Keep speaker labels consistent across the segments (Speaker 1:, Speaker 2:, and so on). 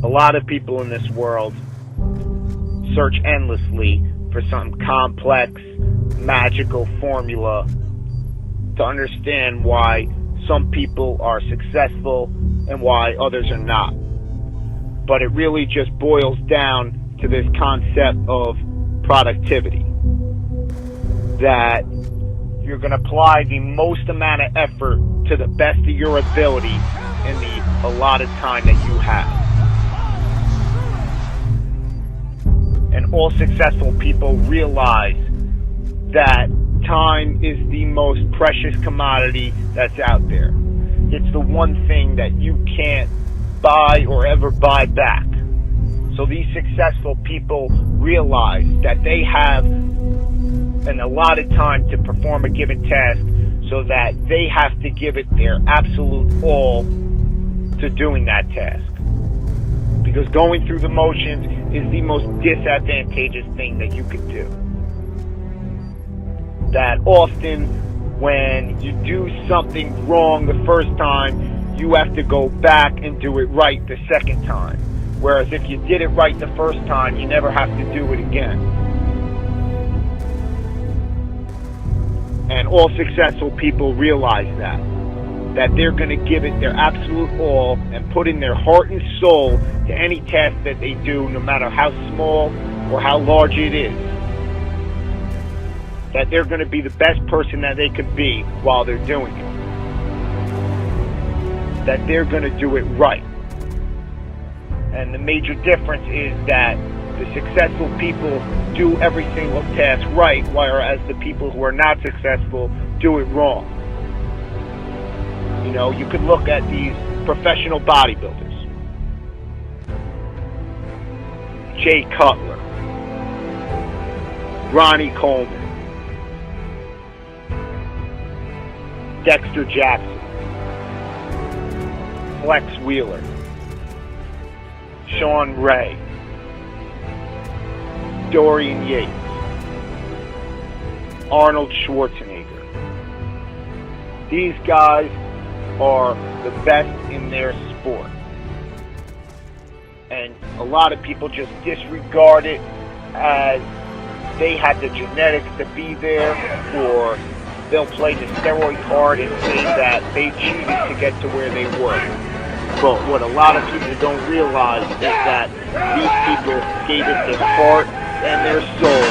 Speaker 1: A lot of people in this world search endlessly for some complex, magical formula to understand why some people are successful and why others are not. But it really just boils down to this concept of productivity. That you're going to apply the most amount of effort to the best of your ability in the allotted time that you have. And all successful people realize that time is the most precious commodity that's out there. It's the one thing that you can't buy or ever buy back. So these successful people realize that they have an allotted time to perform a given task, so that they have to give it their absolute all to doing that task. Because going through the motions is the most disadvantageous thing that you could do. That often when you do something wrong the first time, you have to go back and do it right the second time. Whereas if you did it right the first time, you never have to do it again. And all successful people realize that they're going to give it their absolute all and put in their heart and soul to any task that they do, no matter how small or how large it is. That they're going to be the best person that they can be while they're doing it. That they're going to do it right. And the major difference is that the successful people do every single task right, whereas the people who are not successful do it wrong. You know, you could look at these professional bodybuilders. Jay Cutler, Ronnie Coleman, Dexter Jackson, Flex Wheeler, Sean Ray, Dorian Yates, Arnold Schwarzenegger. These guys are the best in their sport. And a lot of people just disregard it as they had the genetics to be there, or they'll play the steroid card and say that they cheated to get to where they were. But what a lot of people don't realize is that these people gave it their heart and their soul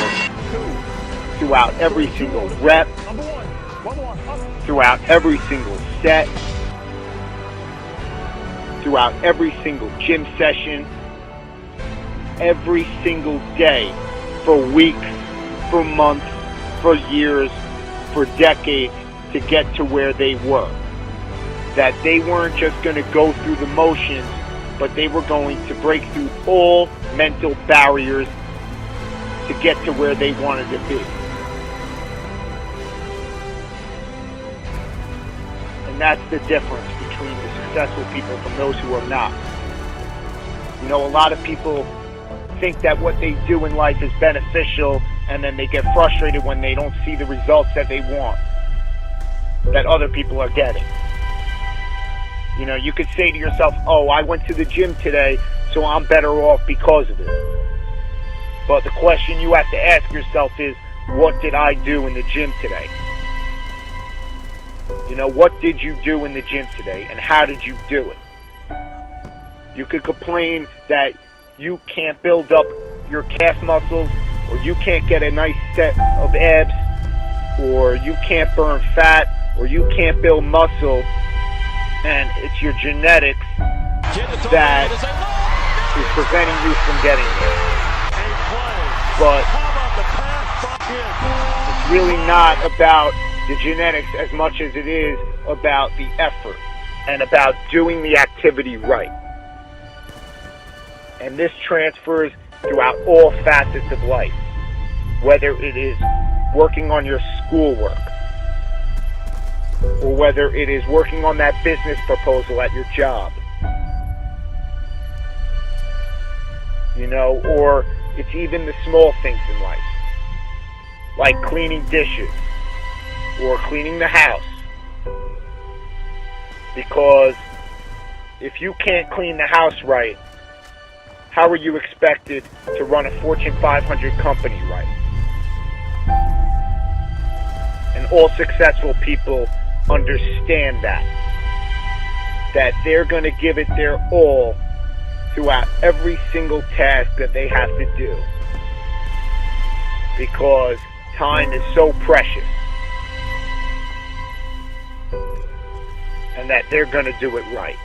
Speaker 1: throughout every single rep, throughout every single set, throughout every single gym session, every single day, for weeks, for months, for years, for decades, to get to where they were. That they weren't just going to go through the motions, but they were going to break through all mental barriers to get to where they wanted to be. And that's the difference between the successful people from those who are not. You know, a lot of people think that what they do in life is beneficial, and then they get frustrated when they don't see the results that they want, that other people are getting. You know, you could say to yourself, oh, I went to the gym today, so I'm better off because of it. But the question you have to ask yourself is, what did I do in the gym today? You know, what did you do in the gym today, and how did you do it? You could complain that you can't build up your calf muscles, or you can't get a nice set of abs, or you can't burn fat, or you can't build muscle, and it's your genetics that is preventing you from getting there. But it's really not about the genetics as much as it is about the effort and about doing the activity right. And this transfers throughout all facets of life, whether it is working on your schoolwork, or whether it is working on that business proposal at your job, you know, or it's even the small things in life, like cleaning dishes or cleaning the house. Because if you can't clean the house right, how are you expected to run a Fortune 500 company right? And all successful people understand that they're going to give it their all throughout every single task that they have to do, because time is so precious, and that they're going to do it right.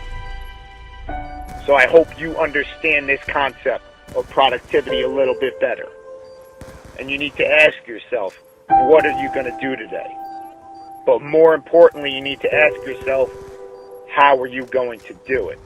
Speaker 1: So I hope you understand this concept of productivity a little bit better. And you need to ask yourself, what are you going to do today? But more importantly, you need to ask yourself, how are you going to do it?